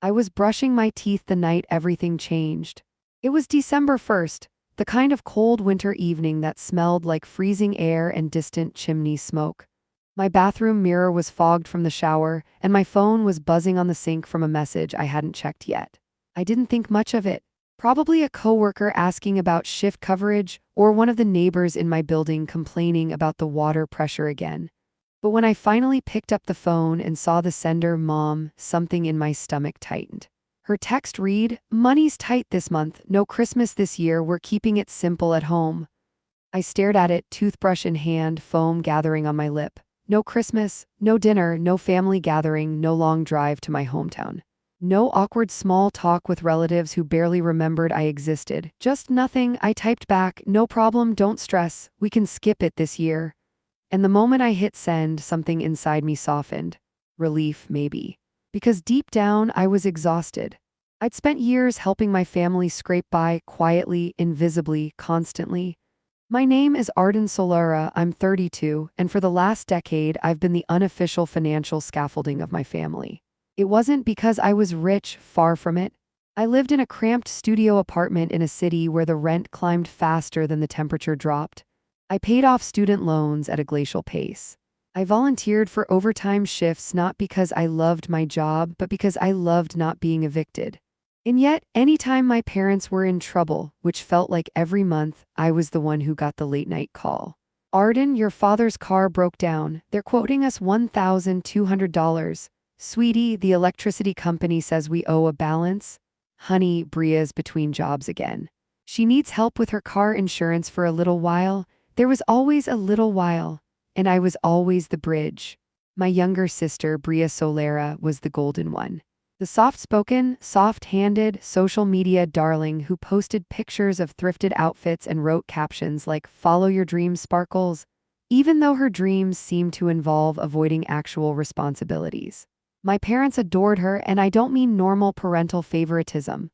I was brushing my teeth the night everything changed. It was December 1st, the kind of cold winter evening that smelled like freezing air and distant chimney smoke. My bathroom mirror was fogged from the shower, and my phone was buzzing on the sink from a message I hadn't checked yet. I didn't think much of it. Probably a coworker asking about shift coverage, or one of the neighbors in my building complaining about the water pressure again. But when I finally picked up the phone and saw the sender, Mom, something in my stomach tightened. Her text read, "Money's tight this month, no Christmas this year, we're keeping it simple at home." I stared at it, toothbrush in hand, foam gathering on my lip. No Christmas, no dinner, no family gathering, no long drive to my hometown. No awkward small talk with relatives who barely remembered I existed. Just nothing. I typed back, "No problem, don't stress, we can skip it this year." And the moment I hit send, something inside me softened. Relief, maybe. Because deep down, I was exhausted. I'd spent years helping my family scrape by, quietly, invisibly, constantly. My name is Arden Solara, I'm 32, and for the last decade, I've been the unofficial financial scaffolding of my family. It wasn't because I was rich, far from it. I lived in a cramped studio apartment in a city where the rent climbed faster than the temperature dropped. I paid off student loans at a glacial pace. I volunteered for overtime shifts not because I loved my job, but because I loved not being evicted. And yet, anytime my parents were in trouble, which felt like every month, I was the one who got the late-night call. "Arden, your father's car broke down. They're quoting us $1,200. Sweetie, the electricity company says we owe a balance." Honey, Bria's between jobs again. She needs help with her car insurance for a little while. There was always a little while, and I was always the bridge. My younger sister, Bria Solara, was the golden one. The soft-spoken, soft-handed, social media darling who posted pictures of thrifted outfits and wrote captions like, "Follow your dreams, sparkles," even though her dreams seemed to involve avoiding actual responsibilities. My parents adored her, and I don't mean normal parental favoritism.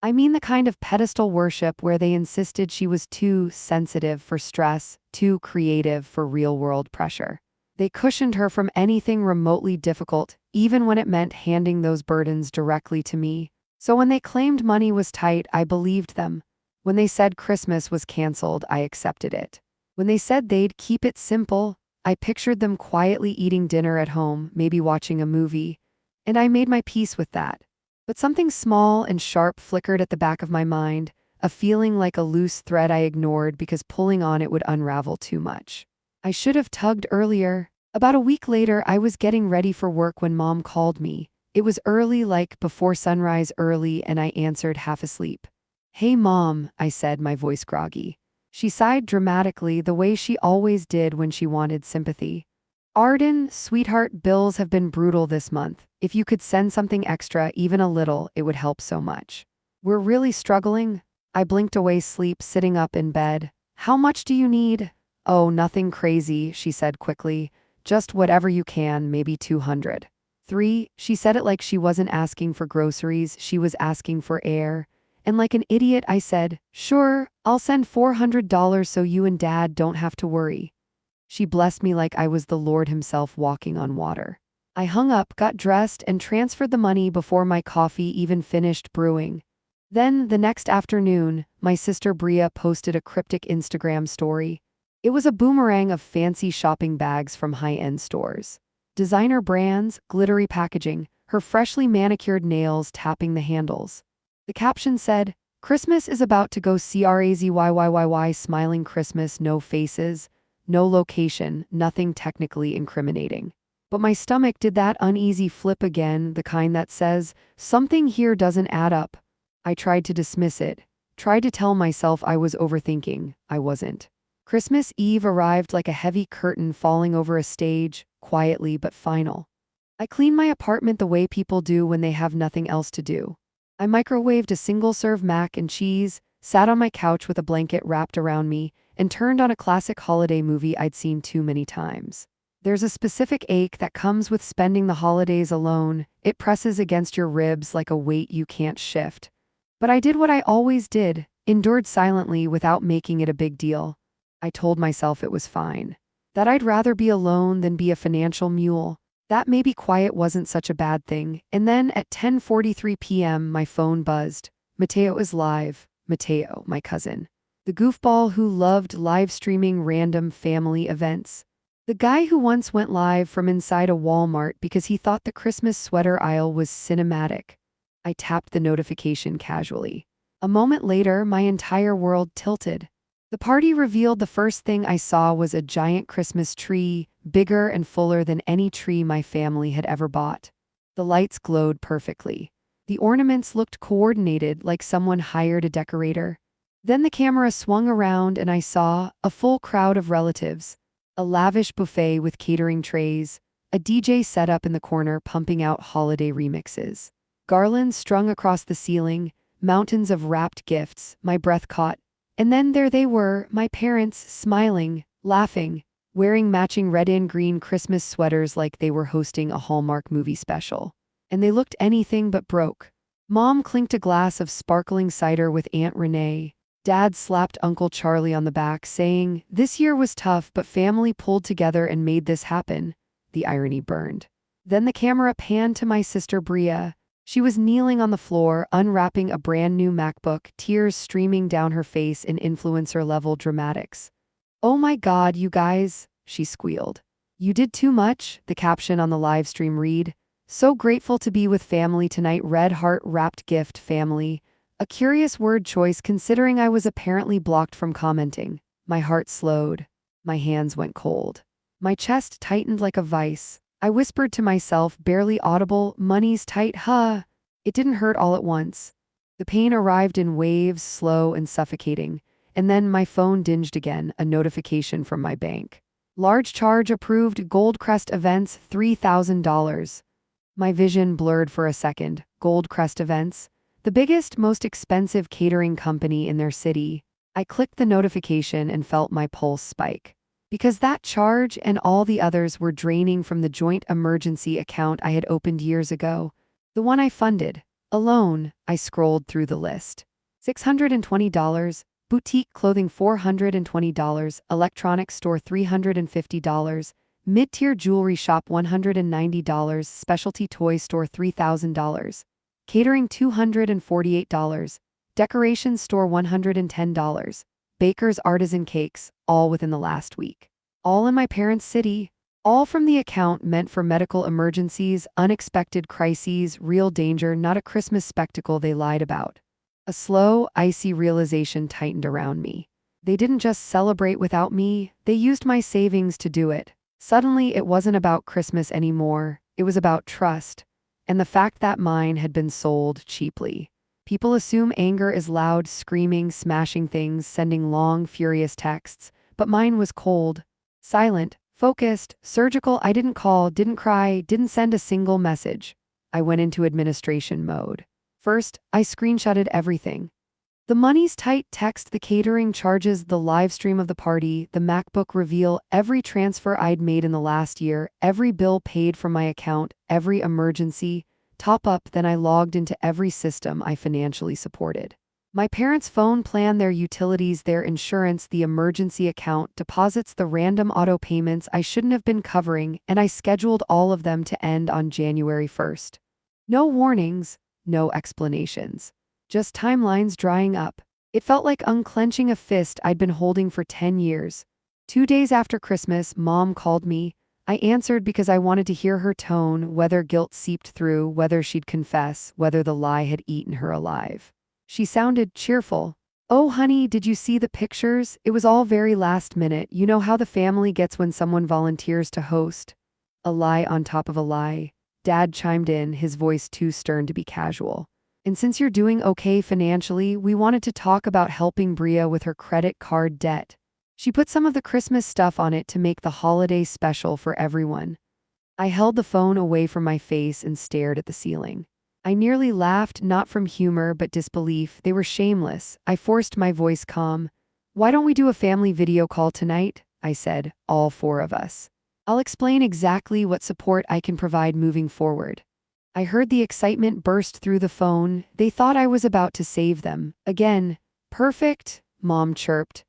I mean the kind of pedestal worship where they insisted she was too sensitive for stress, too creative for real-world pressure. They cushioned her from anything remotely difficult, even when it meant handing those burdens directly to me. So when they claimed money was tight, I believed them. When they said Christmas was canceled, I accepted it. When they said they'd keep it simple, I pictured them quietly eating dinner at home, maybe watching a movie, and I made my peace with that. But something small and sharp flickered at the back of my mind, a feeling like a loose thread I ignored because pulling on it would unravel too much. I should have tugged earlier. About a week later, I was getting ready for work when Mom called me. It was early, like before sunrise early, and I answered half asleep. "Hey, Mom," I said, my voice groggy. She sighed dramatically, the way she always did when she wanted sympathy. "Arden, sweetheart, bills have been brutal this month. If you could send something extra, even a little, it would help so much. We're really struggling." I blinked away sleep, sitting up in bed. "How much do you need?" "Oh, nothing crazy," she said quickly. "Just whatever you can, maybe 200. "3, she said it like she wasn't asking for groceries, she was asking for air. And like an idiot, I said, "Sure, I'll send $400 so you and Dad don't have to worry." She blessed me like I was the Lord himself walking on water. I hung up, got dressed, and transferred the money before my coffee even finished brewing. Then, the next afternoon, my sister Bria posted a cryptic Instagram story. It was a boomerang of fancy shopping bags from high-end stores. Designer brands, glittery packaging, her freshly manicured nails tapping the handles. The caption said, "Christmas is about to go crazy, smiling Christmas, no faces, no location, nothing technically incriminating." But my stomach did that uneasy flip again, the kind that says, something here doesn't add up. I tried to dismiss it, tried to tell myself I was overthinking. I wasn't. Christmas Eve arrived like a heavy curtain falling over a stage, quietly but final. I cleaned my apartment the way people do when they have nothing else to do. I microwaved a single-serve mac and cheese, sat on my couch with a blanket wrapped around me, and turned on a classic holiday movie I'd seen too many times. There's a specific ache that comes with spending the holidays alone. It presses against your ribs like a weight you can't shift. But I did what I always did, endured silently without making it a big deal. I told myself it was fine. That I'd rather be alone than be a financial mule. That maybe quiet wasn't such a bad thing, and then at 10:43 p.m. my phone buzzed. Mateo is live. Mateo, my cousin. The goofball who loved live streaming random family events. The guy who once went live from inside a Walmart because he thought the Christmas sweater aisle was cinematic. I tapped the notification casually. A moment later, my entire world tilted. The party revealed the first thing I saw was a giant Christmas tree, bigger and fuller than any tree my family had ever bought. The lights glowed perfectly. The ornaments looked coordinated like someone hired a decorator. Then the camera swung around and I saw a full crowd of relatives, a lavish buffet with catering trays, a DJ set up in the corner pumping out holiday remixes, garlands strung across the ceiling, mountains of wrapped gifts. My breath caught. And then there they were, my parents, smiling, laughing, wearing matching red and green Christmas sweaters like they were hosting a Hallmark movie special. And they looked anything but broke. Mom clinked a glass of sparkling cider with Aunt Renee. Dad slapped Uncle Charlie on the back, saying, "This year was tough, but family pulled together and made this happen." The irony burned. Then the camera panned to my sister Bria. She was kneeling on the floor, unwrapping a brand new MacBook, tears streaming down her face in influencer-level dramatics. "Oh my God, you guys," she squealed. "You did too much," the caption on the live stream read. "So grateful to be with family tonight, red heart wrapped gift family." A curious word choice considering I was apparently blocked from commenting. My heart slowed. My hands went cold. My chest tightened like a vice. I whispered to myself, barely audible, "Money's tight, huh?" It didn't hurt all at once. The pain arrived in waves, slow and suffocating. And then my phone dinged again, a notification from my bank. Large charge approved, Goldcrest Events, $3,000. My vision blurred for a second. Goldcrest Events? The biggest, most expensive catering company in their city. I clicked the notification and felt my pulse spike. Because that charge and all the others were draining from the joint emergency account I had opened years ago. The one I funded. Alone, I scrolled through the list. $620, boutique clothing $420, electronics store $350, mid-tier jewelry shop $190, specialty toy store $3,000, catering $248, decorations store $110, baker's artisan cakes, all within the last week. All in my parents' city, all from the account meant for medical emergencies, unexpected crises, real danger, not a Christmas spectacle they lied about. A slow, icy realization tightened around me. They didn't just celebrate without me, they used my savings to do it. Suddenly, it wasn't about Christmas anymore, it was about trust, and the fact that mine had been sold cheaply. People assume anger is loud, screaming, smashing things, sending long, furious texts, but mine was cold, silent, focused, surgical. I didn't call, didn't cry, didn't send a single message. I went into administration mode. First, I screenshotted everything. The money's tight text, the catering charges, the live stream of the party, the MacBook reveal, every transfer I'd made in the last year, every bill paid from my account, every emergency top up. Then I logged into every system I financially supported. My parents' phone plan, their utilities, their insurance, the emergency account, deposits, the random auto payments I shouldn't have been covering, and I scheduled all of them to end on January 1st. No warnings, no explanations. Just timelines drying up. It felt like unclenching a fist I'd been holding for 10 years. 2 days after Christmas, Mom called me. I answered because I wanted to hear her tone, whether guilt seeped through, whether she'd confess, whether the lie had eaten her alive. She sounded cheerful. "Oh, honey, did you see the pictures? It was all very last minute. You know how the family gets when someone volunteers to host." A lie on top of a lie. Dad chimed in, his voice too stern to be casual. "And since you're doing okay financially, we wanted to talk about helping Bria with her credit card debt. She put some of the Christmas stuff on it to make the holiday special for everyone." I held the phone away from my face and stared at the ceiling. I nearly laughed, not from humor but disbelief. They were shameless. I forced my voice calm. "Why don't we do a family video call tonight?" I said, "all 4 of us. I'll explain exactly what support I can provide moving forward." I heard the excitement burst through the phone. They thought I was about to save them. Again. "Perfect," Mom chirped.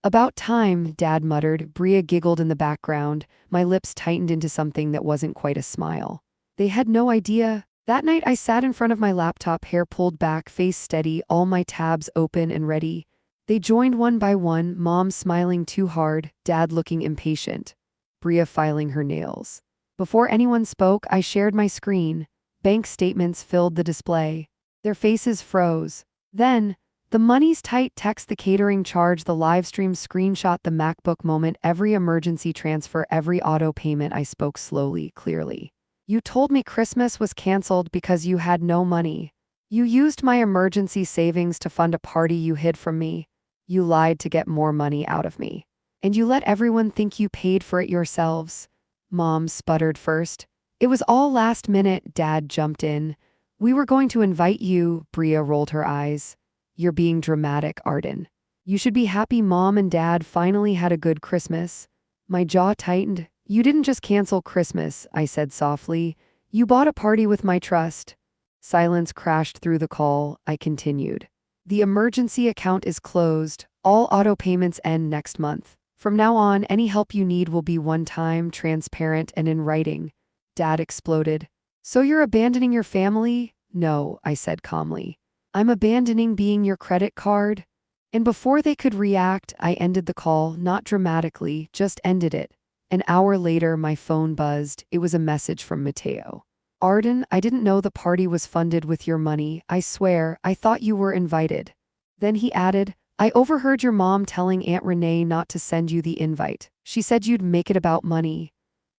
About time, Dad muttered. Bria giggled in the background. My lips tightened into something that wasn't quite a smile. They had no idea. That night I sat in front of my laptop, hair pulled back, face steady, all my tabs open and ready. They joined one by one, Mom smiling too hard, Dad looking impatient, Bria filing her nails. Before anyone spoke, I shared my screen. Bank statements filled the display. Their faces froze. Then, the money's tight text, the catering charge, the livestream screenshot, the MacBook moment, every emergency transfer, every auto payment. I spoke slowly, clearly. You told me Christmas was canceled because you had no money. You used my emergency savings to fund a party you hid from me. You lied to get more money out of me. And you let everyone think you paid for it yourselves. Mom sputtered first. It was all last minute, Dad jumped in. We were going to invite you, Bria rolled her eyes. You're being dramatic, Arden. You should be happy Mom and Dad finally had a good Christmas. My jaw tightened. You didn't just cancel Christmas, I said softly. You bought a party with my trust. Silence crashed through the call. I continued. The emergency account is closed. All auto payments end next month. From now on, any help you need will be one-time, transparent, and in writing. Dad exploded. So you're abandoning your family? No, I said calmly. I'm abandoning being your credit card. And before they could react, I ended the call, not dramatically, just ended it. An hour later, my phone buzzed. It was a message from Mateo. Arden, I didn't know the party was funded with your money. I swear, I thought you were invited. Then he added, I overheard your mom telling Aunt Renee not to send you the invite. She said you'd make it about money.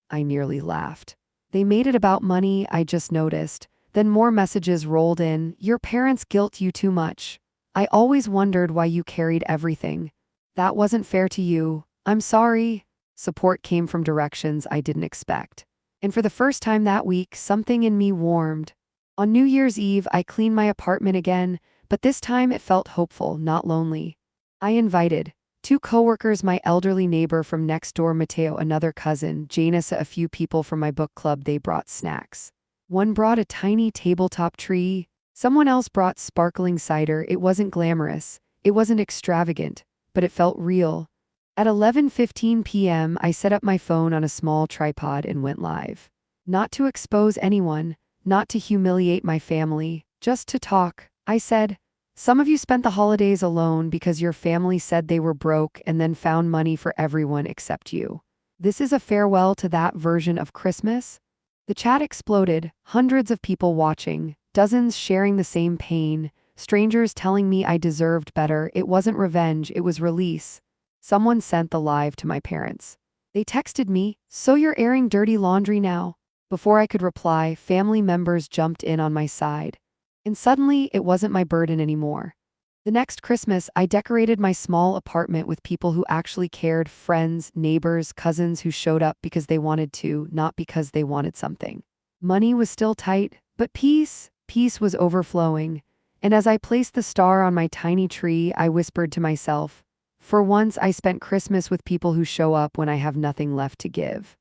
I nearly laughed. They made it about money, I just noticed. Then more messages rolled in. Your parents guilt you too much. I always wondered why you carried everything. That wasn't fair to you. I'm sorry. Support came from directions I didn't expect. And for the first time that week, something in me warmed. On New Year's Eve, I cleaned my apartment again, but this time it felt hopeful, not lonely. I invited 2 coworkers, my elderly neighbor from next door, Mateo, another cousin, Janice, a few people from my book club. They brought snacks. One brought a tiny tabletop tree. Someone else brought sparkling cider. It wasn't glamorous. It wasn't extravagant, but it felt real. At 11:15 p.m., I set up my phone on a small tripod and went live. Not to expose anyone, not to humiliate my family, just to talk. I said, some of you spent the holidays alone because your family said they were broke and then found money for everyone except you. This is a farewell to that version of Christmas. The chat exploded, hundreds of people watching, dozens sharing the same pain, strangers telling me I deserved better. It wasn't revenge, it was release. Someone sent the live to my parents. They texted me, so you're airing dirty laundry now? Before I could reply, family members jumped in on my side. And suddenly, it wasn't my burden anymore. The next Christmas, I decorated my small apartment with people who actually cared, friends, neighbors, cousins who showed up because they wanted to, not because they wanted something. Money was still tight, but peace was overflowing. And as I placed the star on my tiny tree, I whispered to myself, for once I spent Christmas with people who show up when I have nothing left to give.